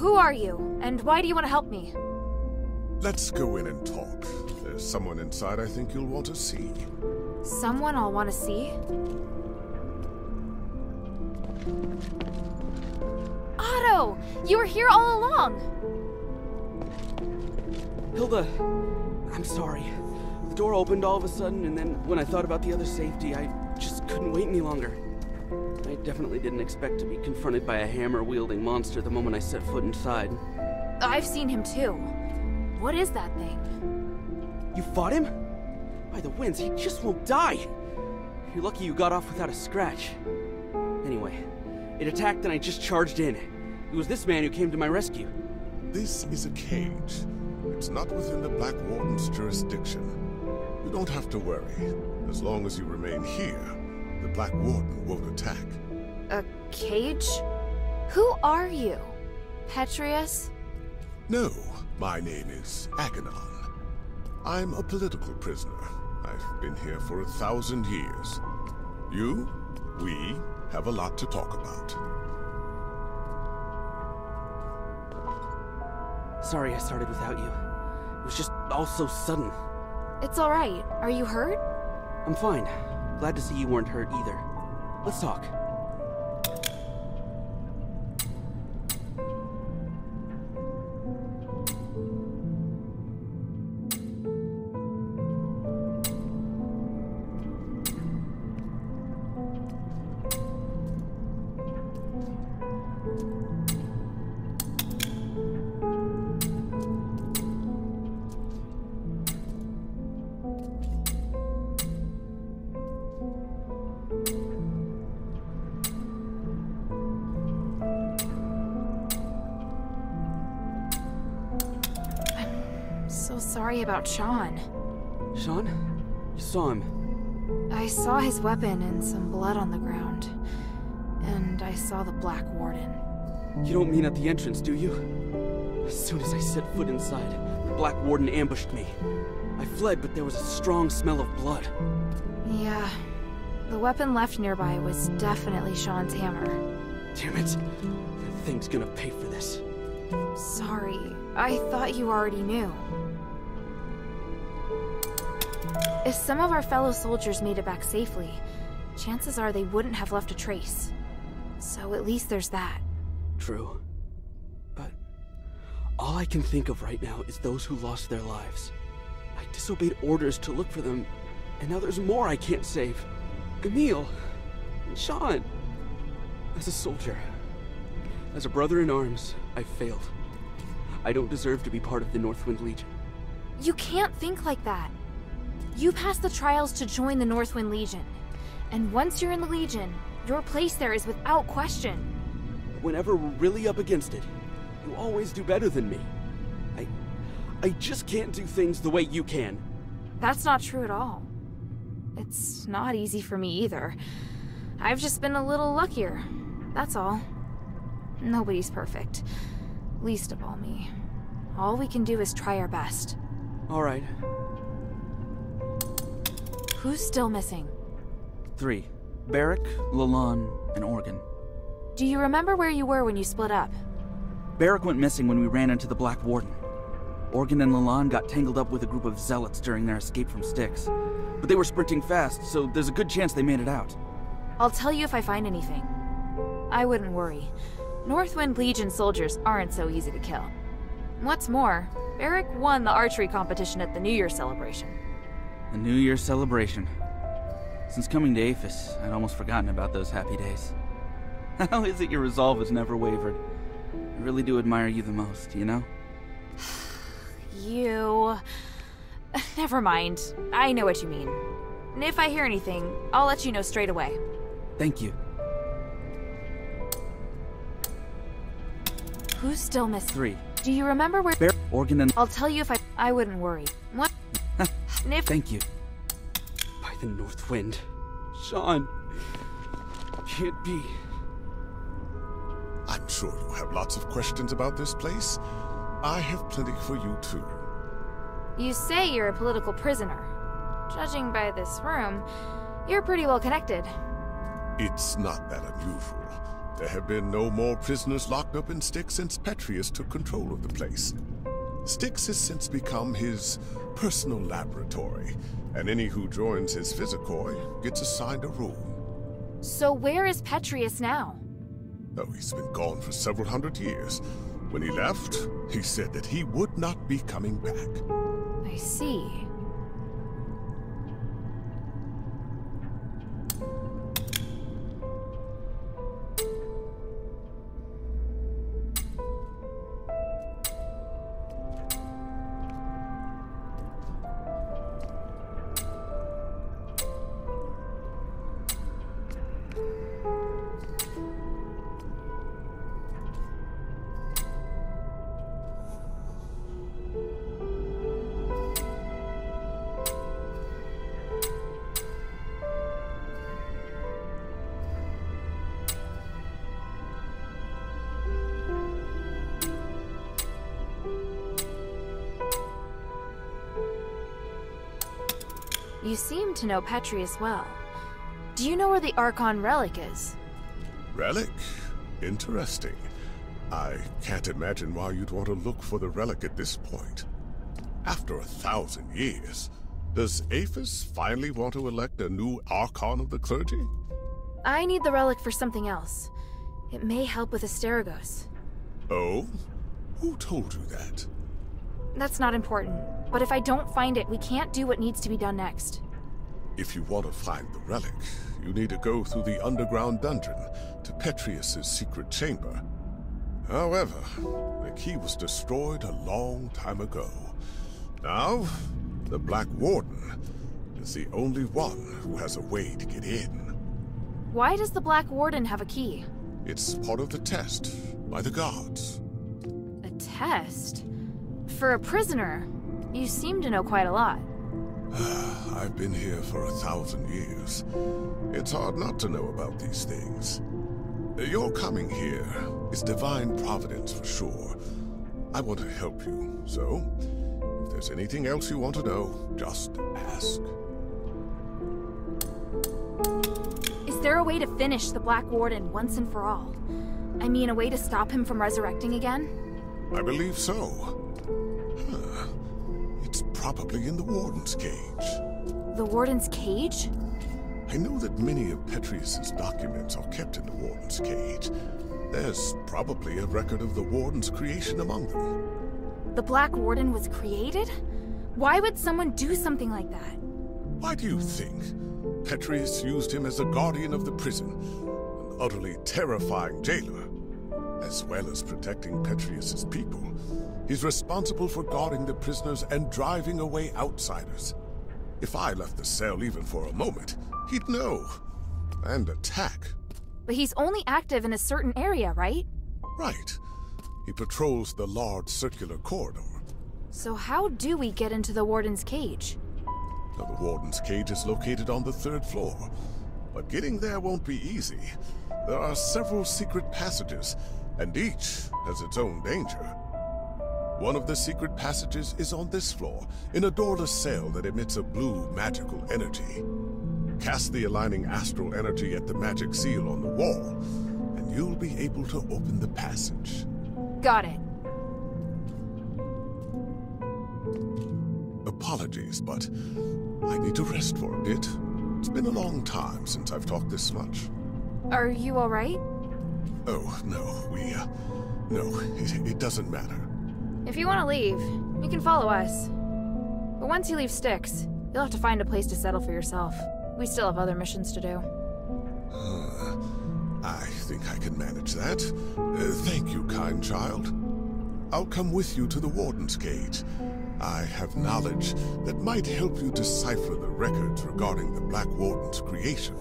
Who are you, and why do you want to help me? Let's go in and talk. There's someone inside I think you'll want to see. Someone I'll want to see? Otto! You were here all along! Hilda, I'm sorry. The door opened all of a sudden, and then when I thought about the other safety, I just couldn't wait any longer. I definitely didn't expect to be confronted by a hammer-wielding monster the moment I set foot inside. I've seen him too. What is that thing? You fought him? By the winds, he just won't die! You're lucky you got off without a scratch. Anyway, it attacked and I just charged in. It was this man who came to my rescue. This is a cage. It's not within the Black Warden's jurisdiction. You don't have to worry. As long as you remain here, the Black Warden won't attack. A cage? Who are you? Petrius? No, my name is Aganon. I'm a political prisoner. I've been here for 1,000 years. We have a lot to talk about. Sorry I started without you. It was just all so sudden. It's alright. Are you hurt? I'm fine. Glad to see you weren't hurt either. Let's talk. So sorry about Sean. Sean? You saw him. I saw his weapon and some blood on the ground. And I saw the Black Warden. You don't mean at the entrance, do you? As soon as I set foot inside, the Black Warden ambushed me. I fled, but there was a strong smell of blood. Yeah. The weapon left nearby was definitely Sean's hammer. Damn it. That thing's gonna pay for this. Sorry. I thought you already knew. If some of our fellow soldiers made it back safely, chances are they wouldn't have left a trace. So at least there's that. True. But all I can think of right now is those who lost their lives. I disobeyed orders to look for them, and now there's more I can't save. Emil, and Sean. As a soldier, as a brother in arms, I failed. I don't deserve to be part of the Northwind Legion. You can't think like that. You passed the trials to join the Northwind Legion. And once you're in the Legion, your place there is without question. Whenever we're really up against it, you always do better than me. I just can't do things the way you can. That's not true at all. It's not easy for me either. I've just been a little luckier. That's all. Nobody's perfect. Least of all me. All we can do is try our best. All right. Who's still missing? 3. Barrick, Lalonde, and Organ. Do you remember where you were when you split up? Barrick went missing when we ran into the Black Warden. Organ and Lalonde got tangled up with a group of zealots during their escape from Styx. But they were sprinting fast, so there's a good chance they made it out. I'll tell you if I find anything. I wouldn't worry. Northwind Legion soldiers aren't so easy to kill. What's more, Barrick won the archery competition at the New Year celebration. The New Year's celebration. Since coming to Aphis, I'd almost forgotten about those happy days. How is it your resolve has never wavered? I really do admire you the most, you know? You... Never mind. I know what you mean. And if I hear anything, I'll let you know straight away. Thank you. Who's still missing? 3. Do you remember where... Organ and... I'll tell you if I wouldn't worry. What? Thank you. By the North Wind. Sean. Can't be. I'm sure you have lots of questions about this place. I have plenty for you too. You say you're a political prisoner. Judging by this room, you're pretty well connected. It's not that unusual. There have been no more prisoners locked up in Styx since Petrius took control of the place. Styx has since become his personal laboratory, and any who joins his Physicoy gets assigned a room. So where is Petrius now? Oh, he's been gone for several hundred years. When he left, he said that he would not be coming back. I see. You seem to know Petrius well. Do you know where the Archon relic is? Relic? Interesting. I can't imagine why you'd want to look for the relic at this point. After 1,000 years, does Aphis finally want to elect a new Archon of the clergy? I need the relic for something else. It may help with Asterigos. Oh? Who told you that? That's not important, but if I don't find it, we can't do what needs to be done next. If you want to find the relic, you need to go through the underground dungeon to Petrius's secret chamber. However, the key was destroyed a long time ago. Now, the Black Warden is the only one who has a way to get in. Why does the Black Warden have a key? It's part of the test by the gods. A test? For a prisoner, you seem to know quite a lot. I've been here for 1,000 years. It's hard not to know about these things. Your coming here is divine providence for sure. I want to help you, so if there's anything else you want to know, just ask. Is there a way to finish the Black Warden once and for all? I mean, a way to stop him from resurrecting again? I believe so. It's probably in the Warden's cage. The Warden's cage? I know that many of Petrius's documents are kept in the Warden's cage. There's probably a record of the Warden's creation among them. The Black Warden was created? Why would someone do something like that? Why do you think? Petrius used him as a guardian of the prison, an utterly terrifying jailer. As well as protecting Petrius's people, he's responsible for guarding the prisoners and driving away outsiders. If I left the cell even for a moment, he'd know. And attack. But he's only active in a certain area, right? Right. He patrols the large circular corridor. So how do we get into the Warden's cage? Now, the Warden's cage is located on the 3rd floor. But getting there won't be easy. There are several secret passages, and each has its own danger. One of the secret passages is on this floor, in a doorless cell that emits a blue magical energy. Cast the aligning astral energy at the magic seal on the wall, and you'll be able to open the passage. Got it. Apologies, but I need to rest for a bit. It's been a long time since I've talked this much. Are you alright? Oh, no, no, it doesn't matter. If you want to leave, you can follow us. But once you leave Styx, you'll have to find a place to settle for yourself. We still have other missions to do. I think I can manage that. Thank you, kind child. I'll come with you to the Warden's cage. I have knowledge that might help you decipher the records regarding the Black Warden's creation.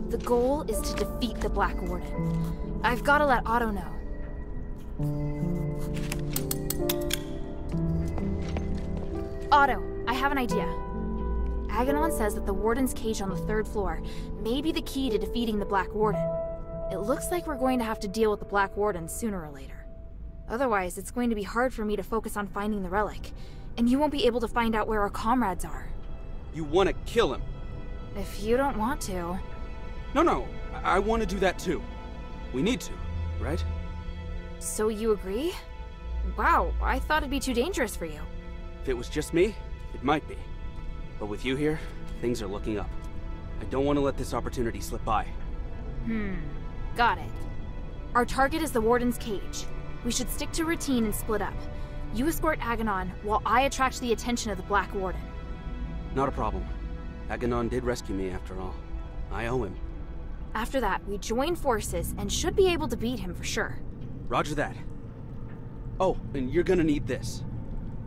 The goal is to defeat the Black Warden. I've got to let Otto know. Otto, I have an idea. Aganon says that the Warden's cage on the 3rd floor may be the key to defeating the Black Warden. It looks like we're going to have to deal with the Black Warden sooner or later. Otherwise, it's going to be hard for me to focus on finding the relic, and you won't be able to find out where our comrades are. You want to kill him? If you don't want to. No, I want to do that too. We need to, right? So you agree? Wow, I thought it'd be too dangerous for you. If it was just me, it might be. But with you here, things are looking up. I don't want to let this opportunity slip by. Got it. Our target is the Warden's cage. We should stick to routine and split up. You escort Aganon, while I attract the attention of the Black Warden. Not a problem. Aganon did rescue me after all. I owe him. After that, we join forces and should be able to beat him for sure. Roger that. Oh, and you're gonna need this.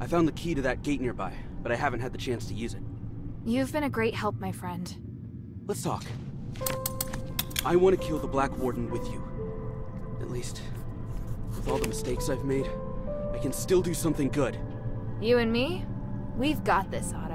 I found the key to that gate nearby, but I haven't had the chance to use it. You've been a great help, my friend. Let's talk. I want to kill the Black Warden with you. At least, with all the mistakes I've made, I can still do something good. You and me? We've got this, Otto.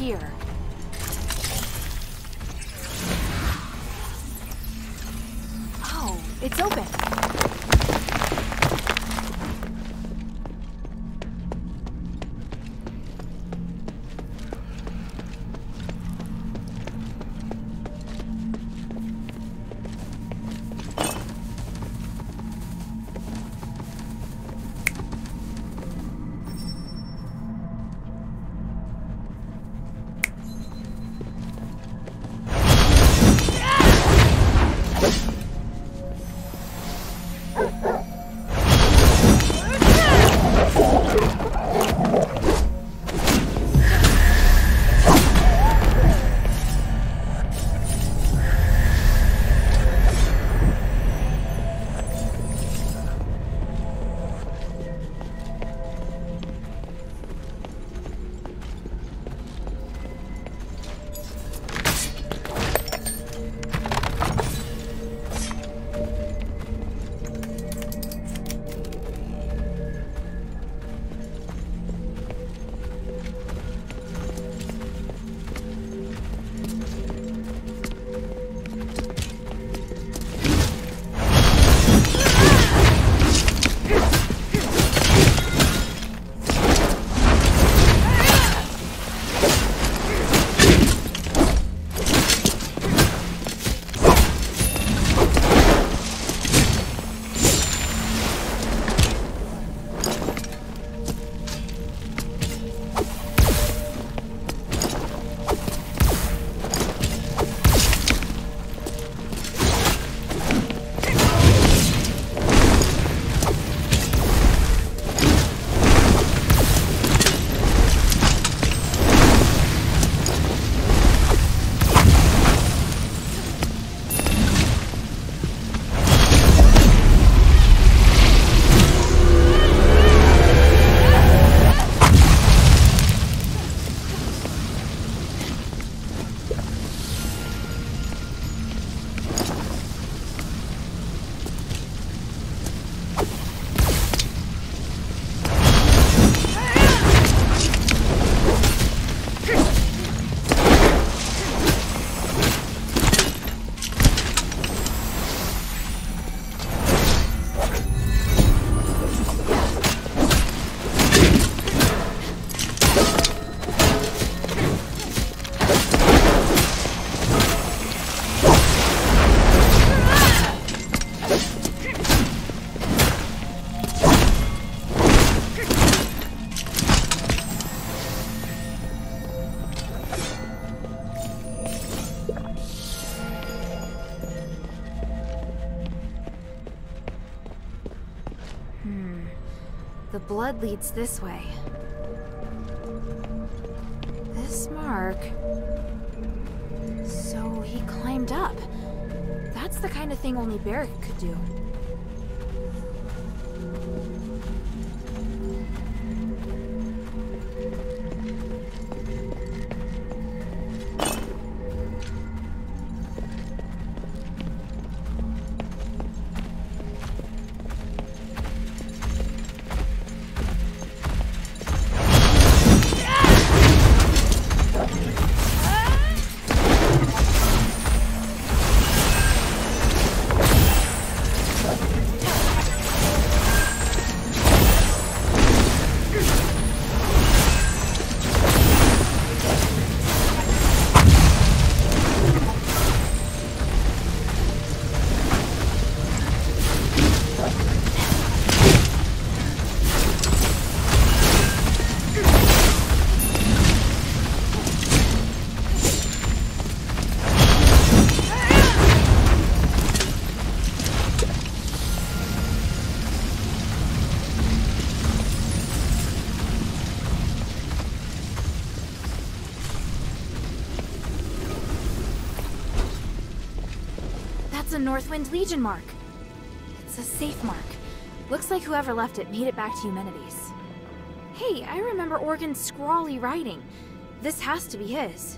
Here. Oh, it's open. The blood leads this way. This mark... So he climbed up. That's the kind of thing only Barrick could do. A Northwind Legion mark. It's a safe mark. Looks like whoever left it made it back to Eumenides. Hey, I remember Organ's scrawly writing. This has to be his.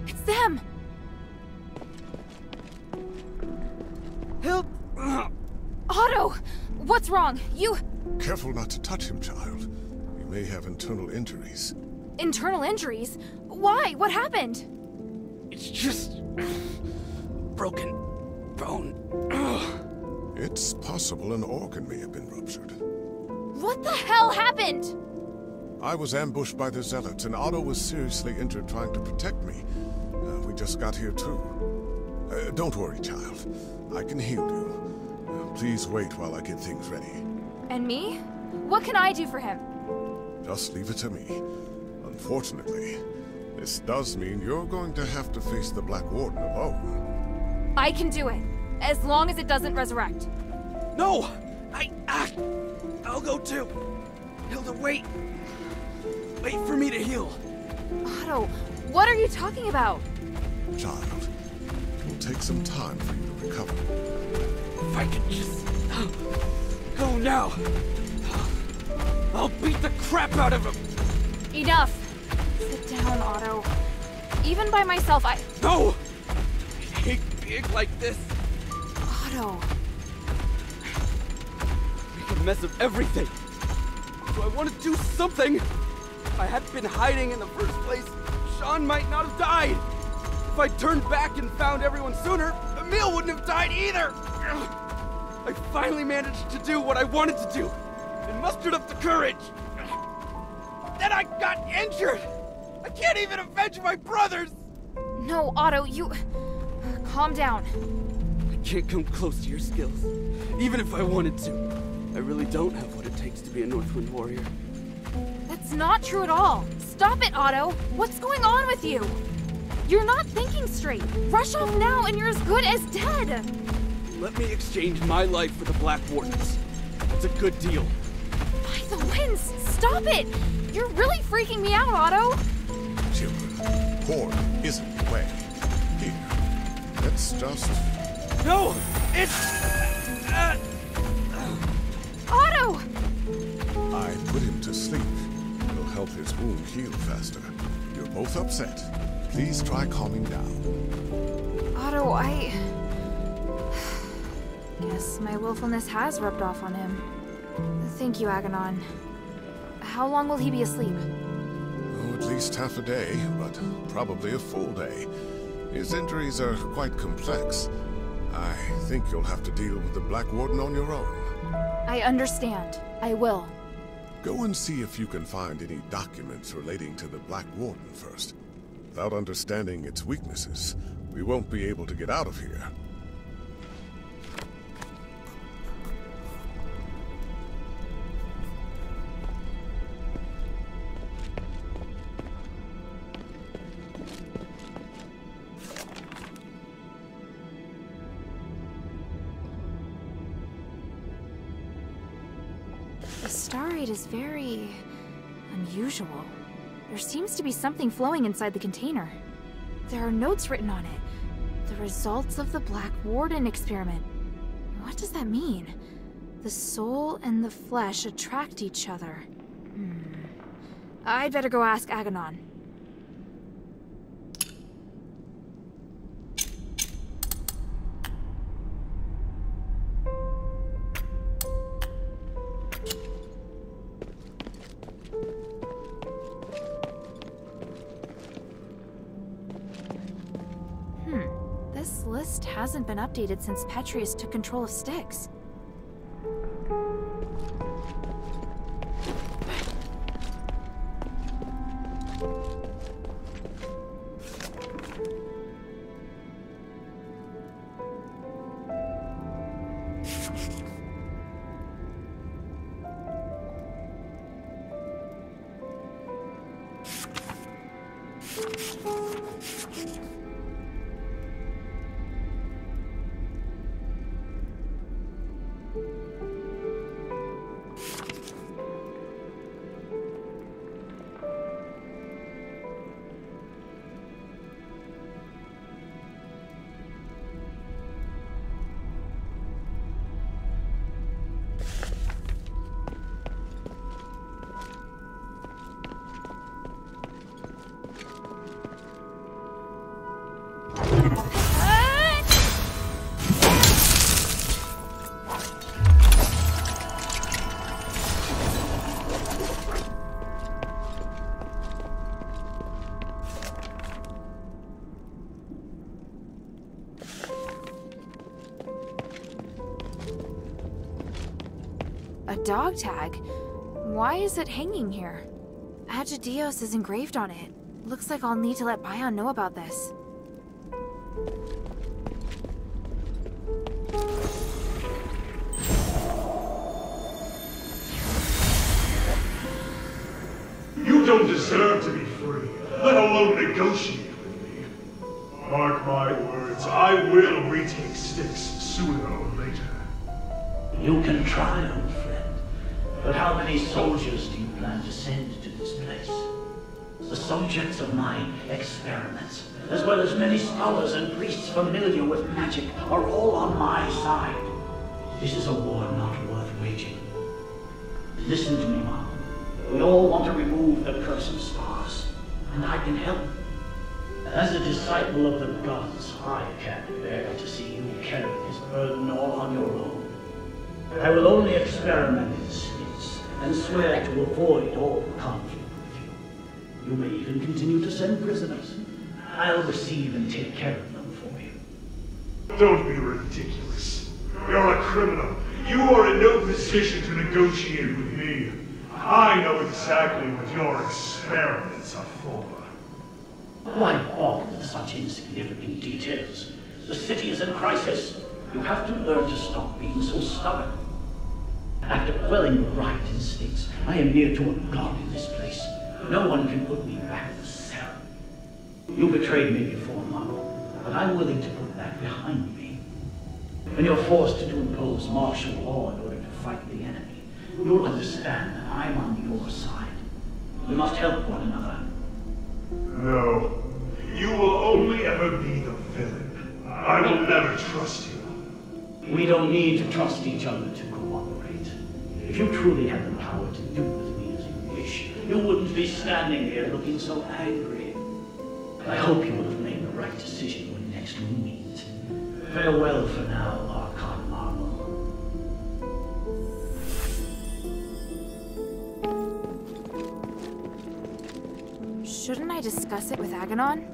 It's them! Otto! What's wrong? You... Careful not to touch him, child. He may have internal injuries. Internal injuries? Why? What happened? It's just... broken bone. It's possible an organ may have been ruptured. What the hell happened? I was ambushed by the Zealots, and Otto was seriously injured trying to protect me. We just got here too. Don't worry, child. I can heal you. Please wait while I get things ready. And me? What can I do for him? Just leave it to me. Unfortunately, this does mean you're going to have to face the Black Warden alone. I can do it, as long as it doesn't resurrect. No! I'll go too. Hilda, wait. Wait for me to heal. Otto, what are you talking about? Child, it will take some time for you to recover. If I could just... go now. I'll beat the crap out of him. Enough. Sit down, Otto. Even by myself, No! I hate being like this. Otto. Make a mess of everything. So I want to do something. If I hadn't been hiding in the first place, Sean might not have died. If I turned back and found everyone sooner, Emil wouldn't have died either. I finally managed to do what I wanted to do and mustered up the courage. Then I got injured. I can't even avenge my brothers. No, Otto, you... Calm down. I can't come close to your skills, even if I wanted to. I really don't have what it takes to be a Northwind warrior. That's not true at all. Stop it, Otto. What's going on with you? You're not thinking straight. Rush off now and you're as good as dead. Let me exchange my life for the Black Warden's. It's a good deal. By the winds, stop it! You're really freaking me out, Otto. Children, Horde isn't the way. Here, let's just... No! It's... Otto! I put him to sleep. It'll help his wound heal faster. You're both upset. Please try calming down. Otto, I guess my willfulness has rubbed off on him. Thank you, Aganon. How long will he be asleep? Oh, at least half a day, but probably a full day. His injuries are quite complex. I think you'll have to deal with the Black Warden on your own. I understand. I will. Go and see if you can find any documents relating to the Black Warden first. Without understanding its weaknesses, we won't be able to get out of here. The starite is very unusual. There seems to be something flowing inside the container. There are notes written on it. The results of the Black Warden experiment. What does that mean? The soul and the flesh attract each other. I'd better go ask Aganon. This list hasn't been updated since Petrius took control of Styx. A dog tag? Why is it hanging here? Agidios is engraved on it. Looks like I'll need to let Bion know about this. You don't deserve to be free, let alone negotiate with me. Mark my words, I will retake Styx sooner or later. You can try, old friend, but how many soldiers do you plan to send to this place? The subjects of my experiments, as well as many scholars and priests familiar with magic, are all on my side. This is a war not worth waging. Listen to me, Mom. We all want to remove the curse of stars, and I can help. As a disciple of the gods, I can't bear to see you carry this burden all on your own. I will only experiment in Styx, and swear to avoid all conflict with you. You may even continue to send prisoners. I'll receive and take care of them for you. Don't be ridiculous. You're a criminal. You are in no position to negotiate with me. I know exactly what your experiments are for. Why bother with such insignificant details? The city is in crisis. You have to learn to stop being so stubborn. After quelling the riot in Styx, I am near to a god in this place. No one can put me back in the cell. You betrayed me before, Mom, but I'm willing to put that behind me. When you're forced to impose martial law in order to fight the enemy, you'll understand that I'm on your side. We must help one another. No. You will only ever be the villain. I will never trust you. We don't need to trust each other to cooperate. If you truly had the power to do with me as you wish, you wouldn't be standing here looking so angry. I hope you will have made the right decision when next we meet. Farewell for now, Archon Marvel. Shouldn't I discuss it with Aganon?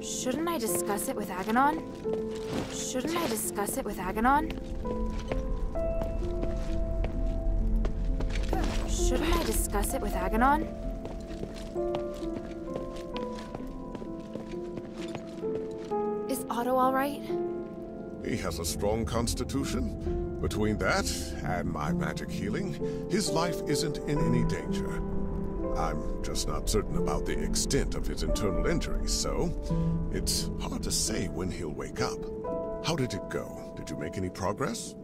Shouldn't I discuss it with Aganon? Shouldn't I discuss it with Aganon? Shouldn't I discuss it with Aganon? Is Otto all right? He has a strong constitution. Between that and my magic healing, his life isn't in any danger. I'm just not certain about the extent of his internal injuries, so it's hard to say when he'll wake up. How did it go? Did you make any progress?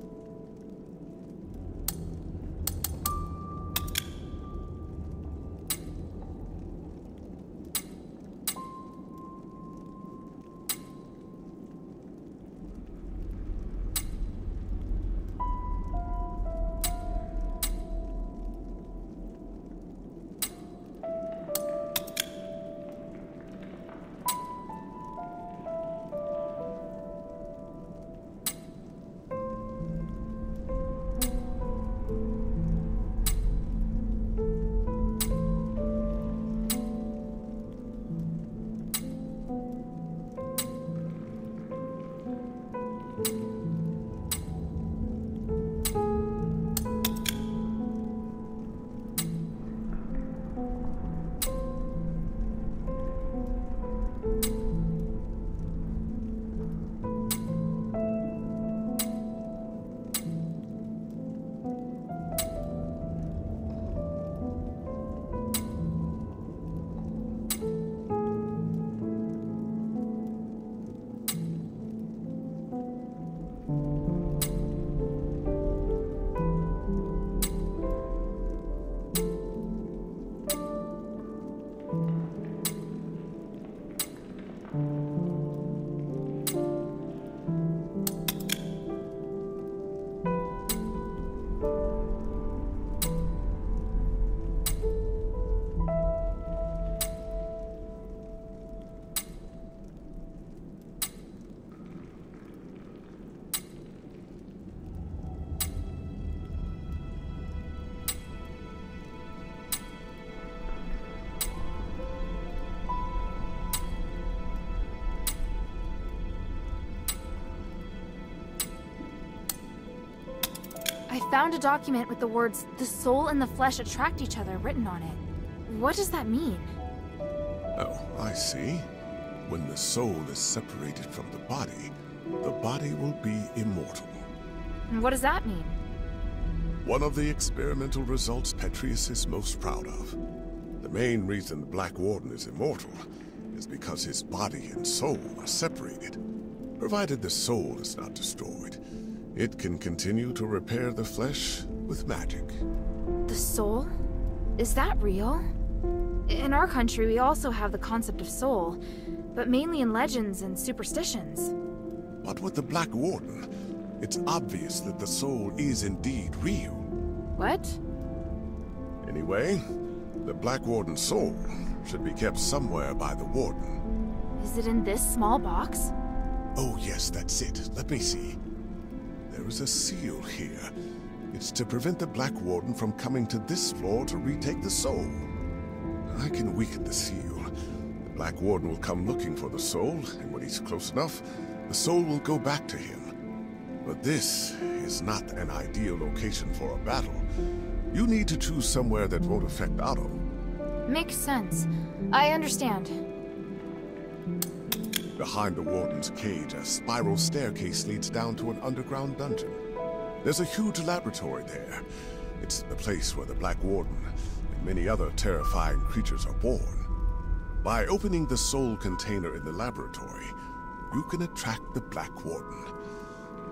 found a document with the words, "The soul and the flesh attract each other," written on it. What does that mean? Oh, I see. When the soul is separated from the body will be immortal. What does that mean? One of the experimental results Petrius is most proud of. The main reason the Black Warden is immortal is because his body and soul are separated. Provided the soul is not destroyed, it can continue to repair the flesh with magic. The soul? Is that real? In our country, we also have the concept of soul, but mainly in legends and superstitions. But with the Black Warden, it's obvious that the soul is indeed real. What? Anyway, the Black Warden's soul should be kept somewhere by the Warden. Is it in this small box? Oh yes, that's it. Let me see. There is a seal here. It's to prevent the Black Warden from coming to this floor to retake the soul. I can weaken the seal. The Black Warden will come looking for the soul, and when he's close enough, the soul will go back to him. But this is not an ideal location for a battle. You need to choose somewhere that won't affect Otto. Makes sense. I understand. Behind the Warden's cage, a spiral staircase leads down to an underground dungeon. There's a huge laboratory there. It's the place where the Black Warden and many other terrifying creatures are born. By opening the soul container in the laboratory, you can attract the Black Warden.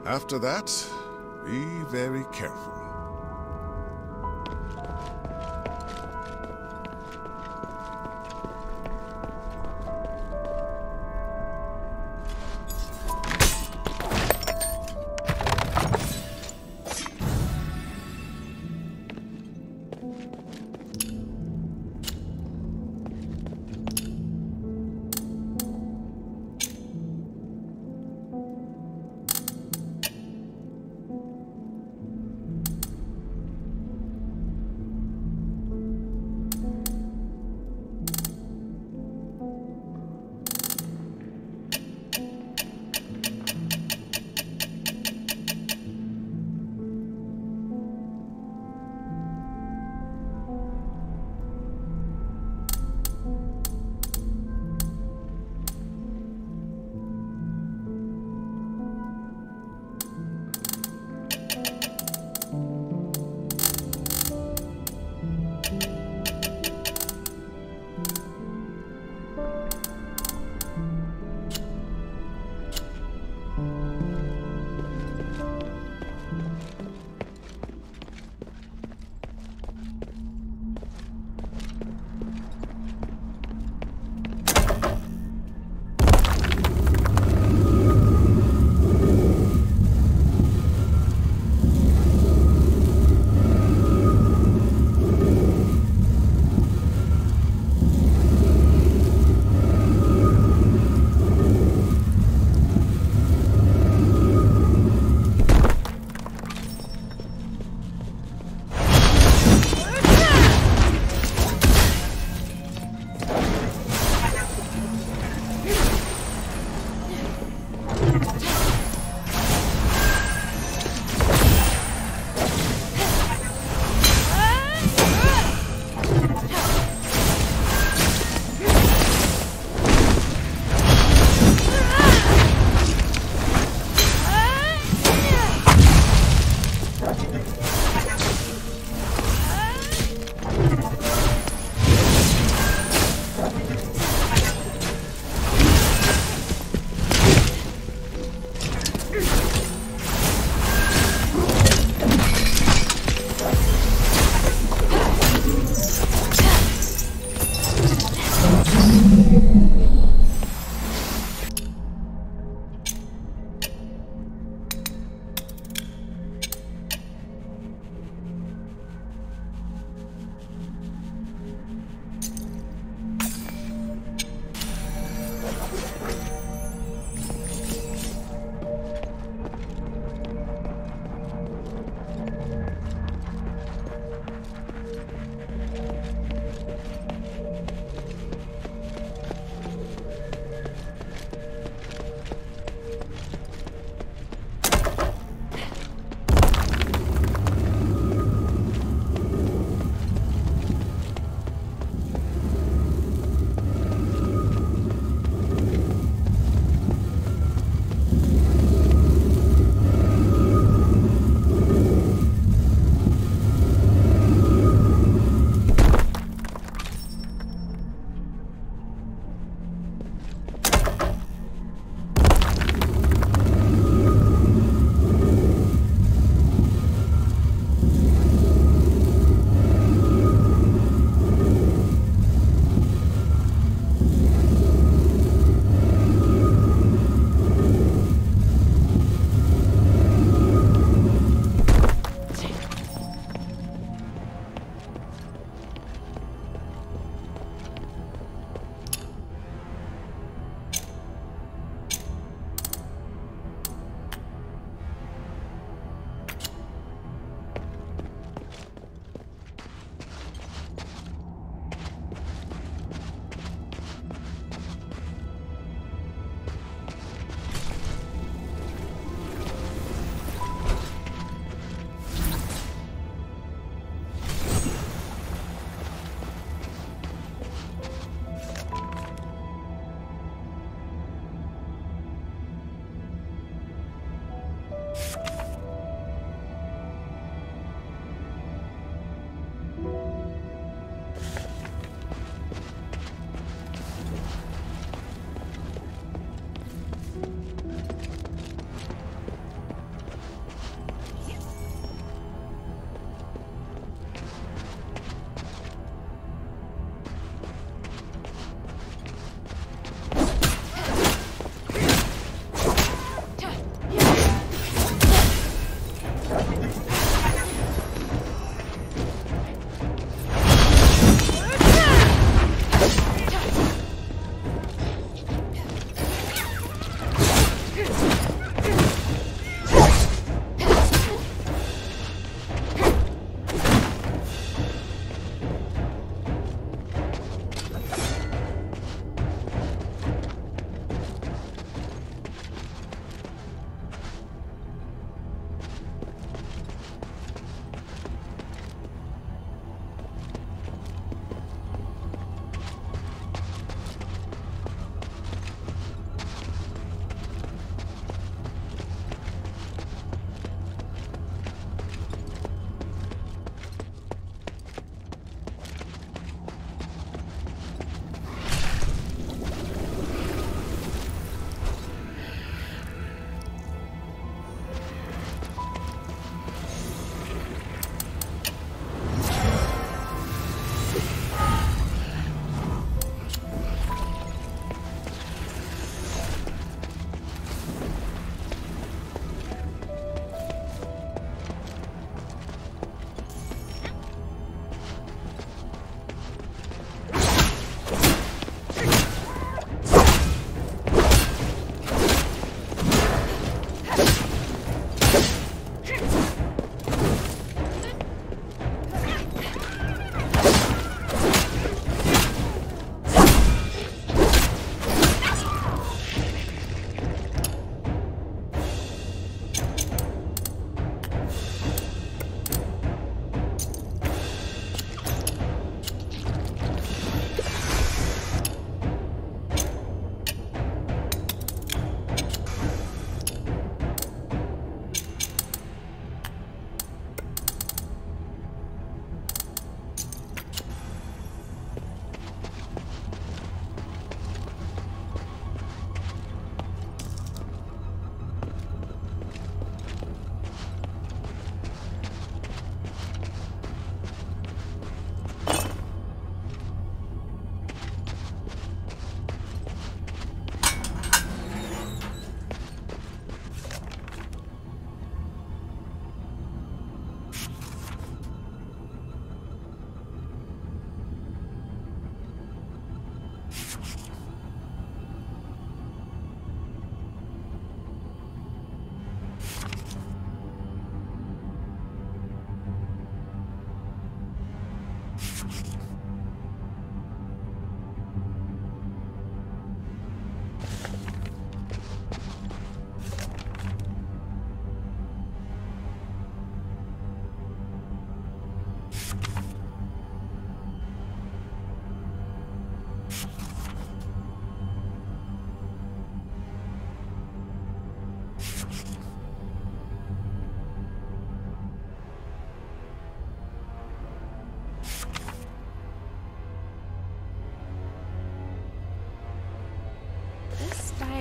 After that, be very careful.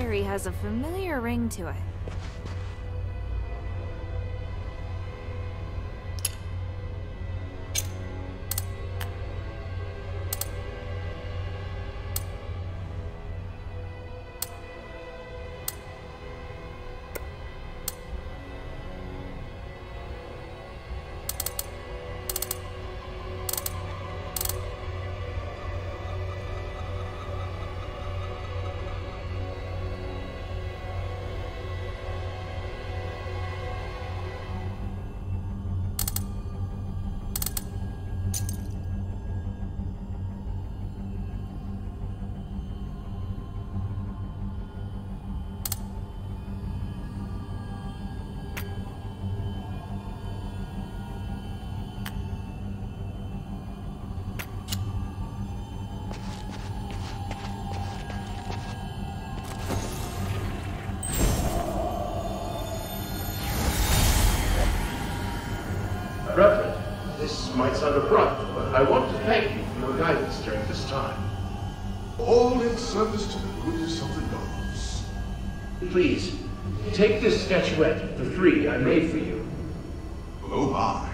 theory has a familiar ring to it. Reverend, this might sound abrupt, but I want to thank you for your guidance during this time. All in service to the goodness of the gods. Please, take this statuette, the three I made for you. Oh my,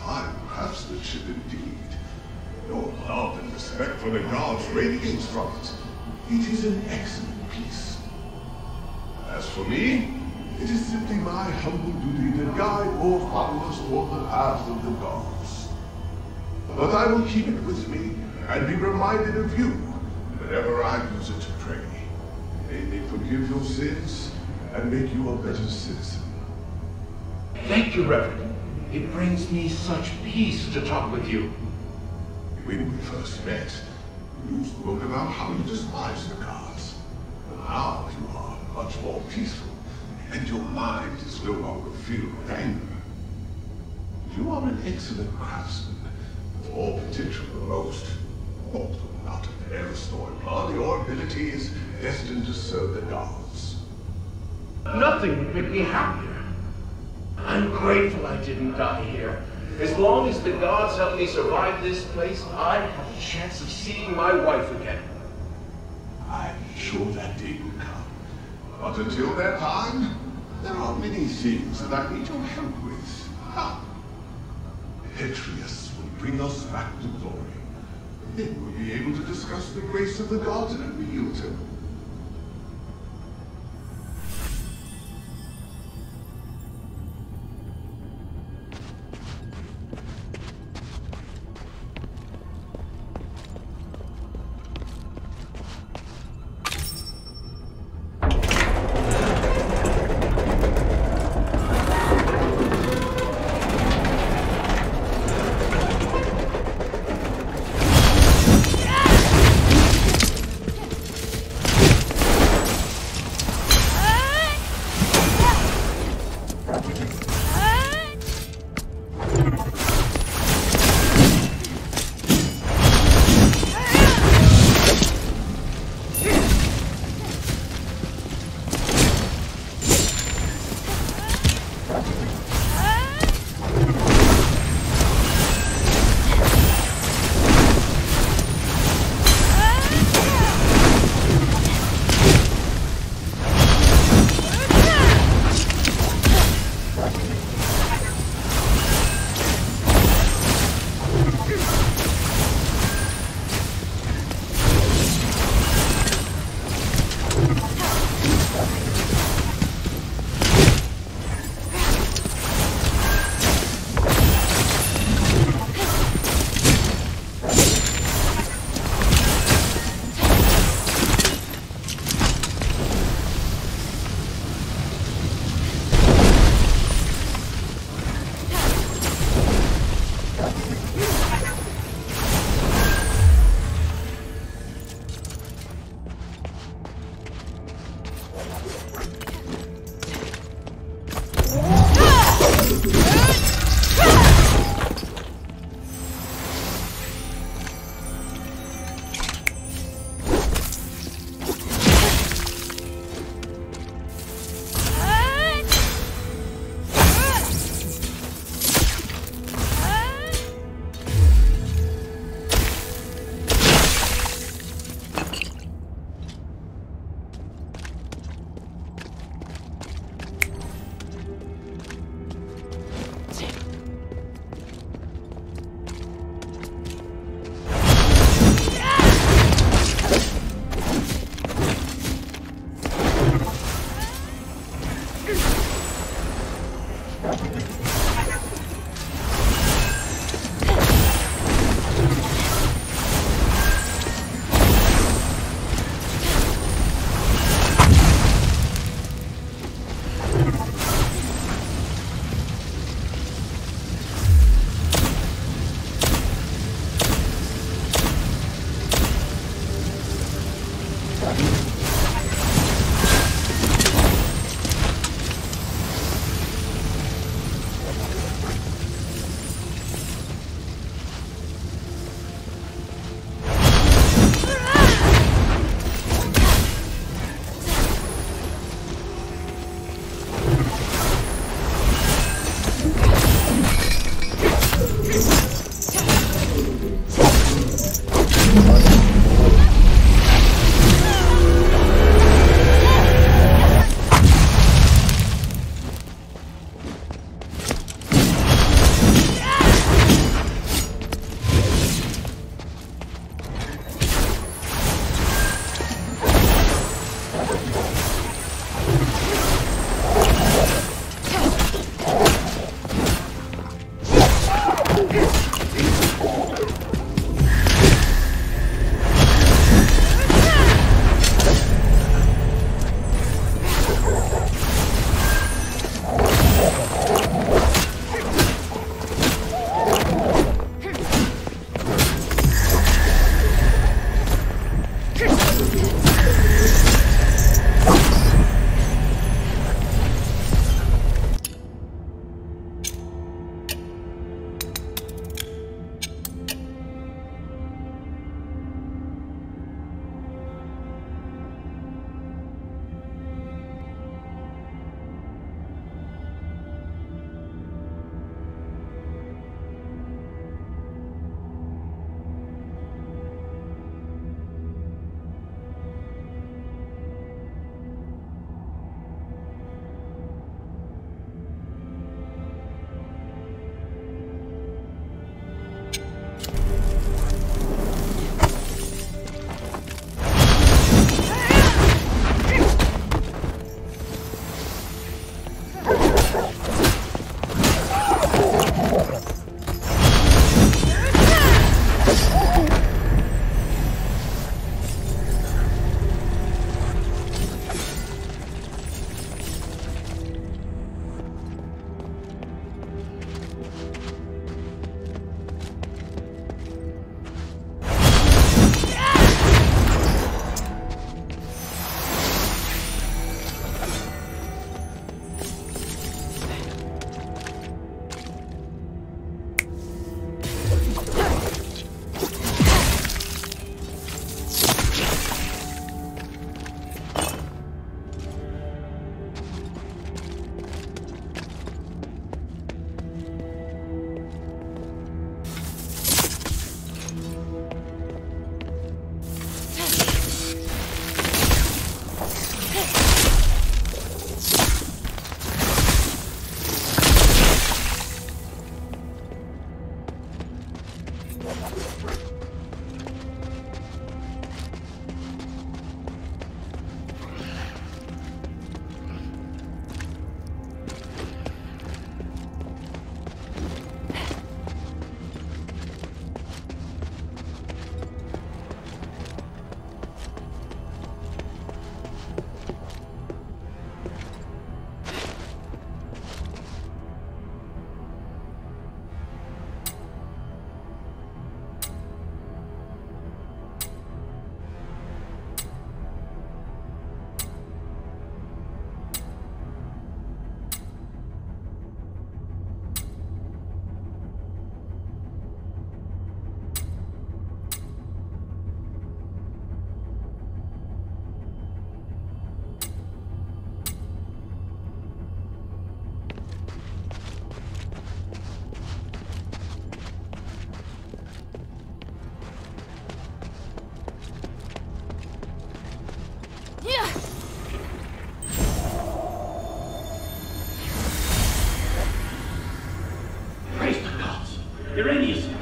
fine craftsmanship indeed. Your love and respect for the gods radiates from it. It is an excellent piece. As for me, it is simply my humble duty to guide more followers toward the paths of the gods. But I will keep it with me and be reminded of you whenever I use it to pray. May they forgive your sins and make you a better citizen. Thank you, Reverend. It brings me such peace to talk with you. When we first met, you spoke about how you despise the gods. Now you are much more peaceful, and your mind is no longer filled with anger. You are an excellent craftsman, with all potential the most. Although not of Eris or blood, your ability is destined to serve the gods. Nothing would make me happier. I'm grateful I didn't die here. As long as the gods help me survive this place, I have a chance of seeing my wife again. I'm sure that day will come. But until that time, there are many things that I need your help with. Atreus will bring us back to glory. Then we'll be able to discuss the grace of the gods in a real temple.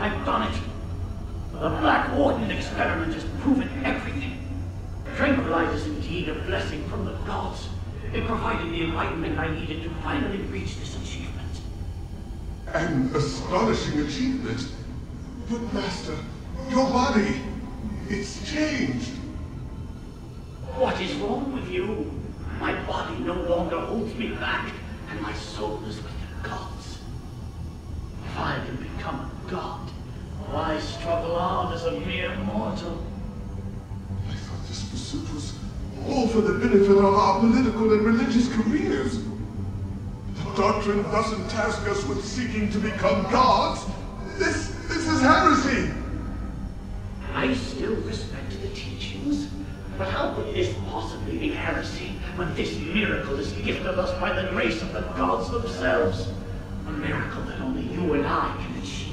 I've done it. The Black Warden experiment has proven everything. Tranquilize is indeed a blessing from the gods. It provided the enlightenment I needed to finally reach this achievement. An astonishing achievement. But Master, your body, it's changed. What is wrong with you? My body no longer holds me back, and my soul is with the gods. If I can become a god, why struggle on as a mere mortal? I thought this pursuit was all for the benefit of our political and religious careers. The doctrine doesn't task us with seeking to become gods. This is heresy. I still respect the teachings, but how could this possibly be heresy when this miracle is gifted us by the grace of the gods themselves? A miracle that only you and I can achieve.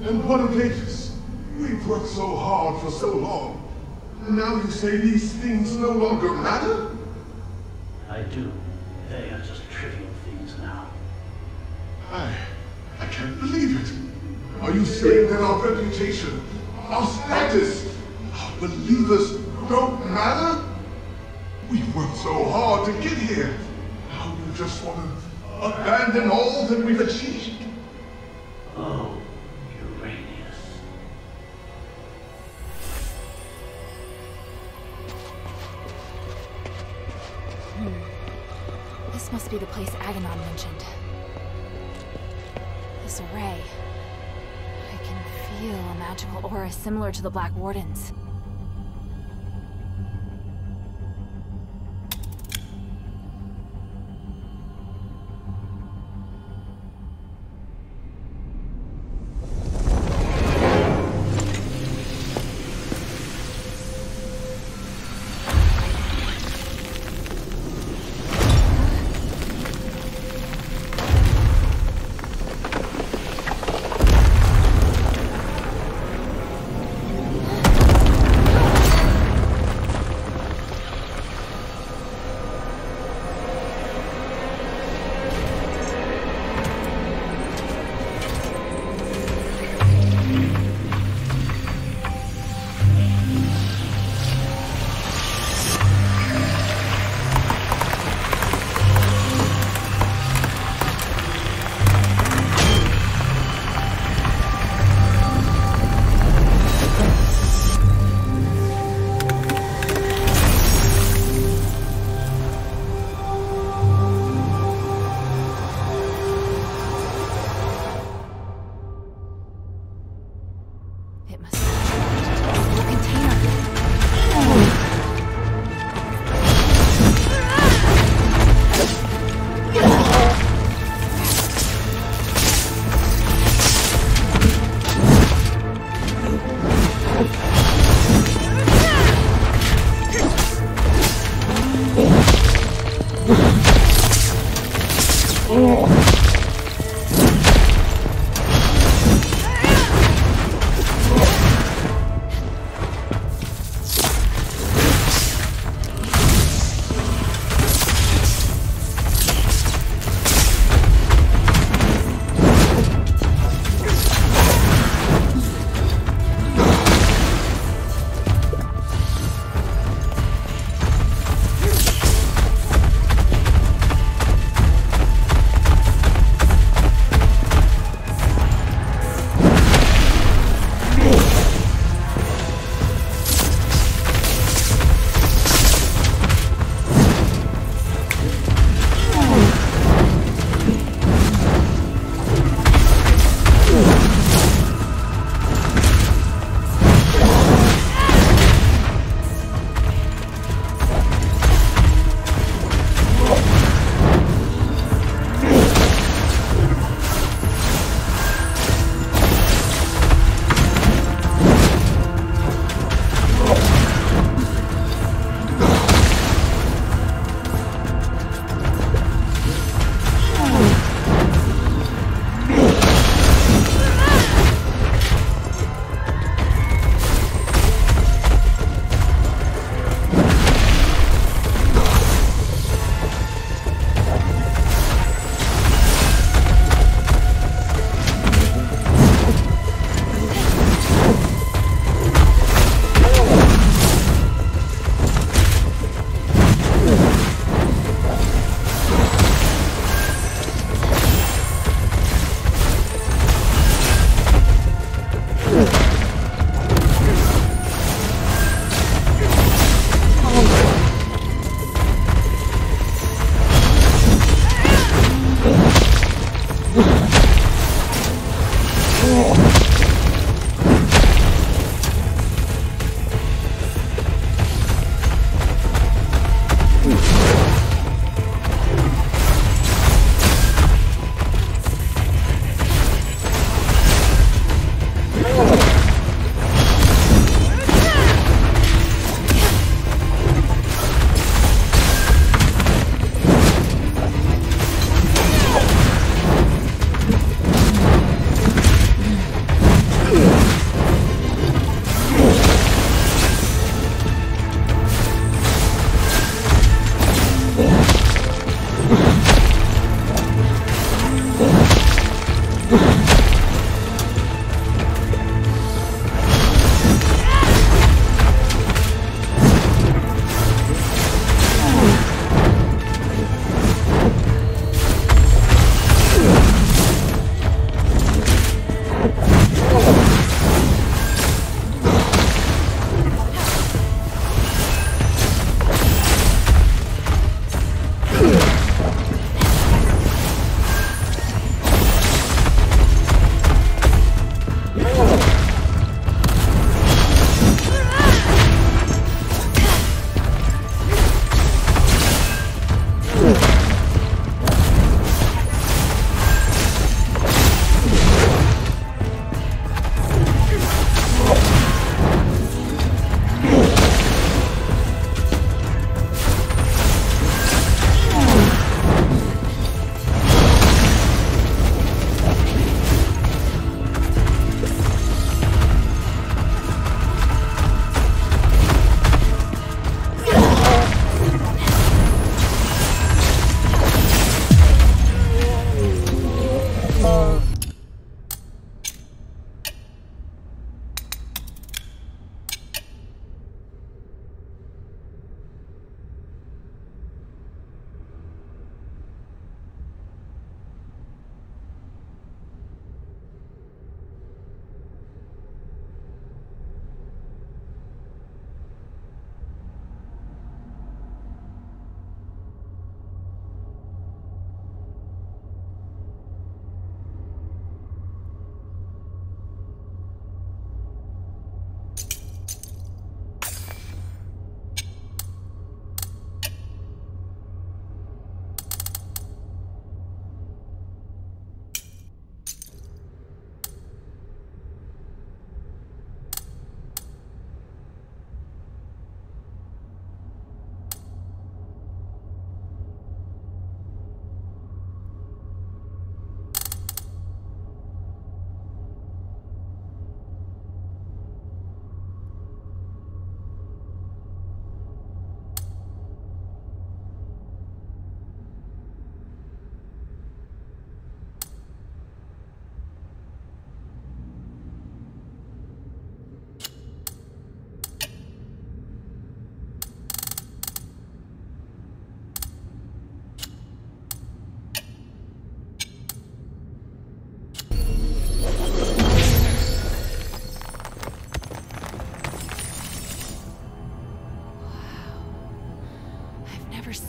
And what of Avis? We've worked so hard for so long. Now you say these things no longer matter? I do. They are just trivial things now. I can't believe it. Are you saying that our reputation, our status, our believers don't matter? We've worked so hard to get here. Now you just want to abandon all that we've achieved? Oh, Uranius. This must be the place Aganon mentioned. This array. I can feel a magical aura similar to the Black Warden's.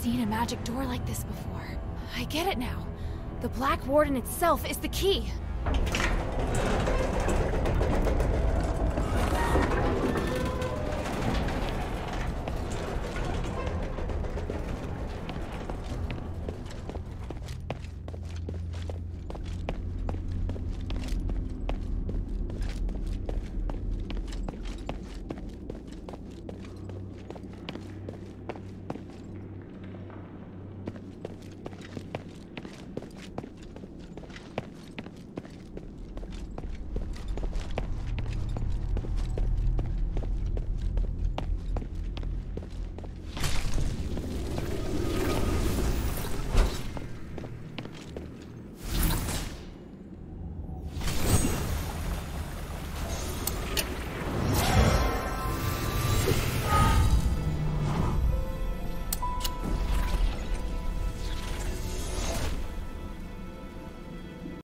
Seen a magic door like this before. I get it now. The Black Warden itself is the key.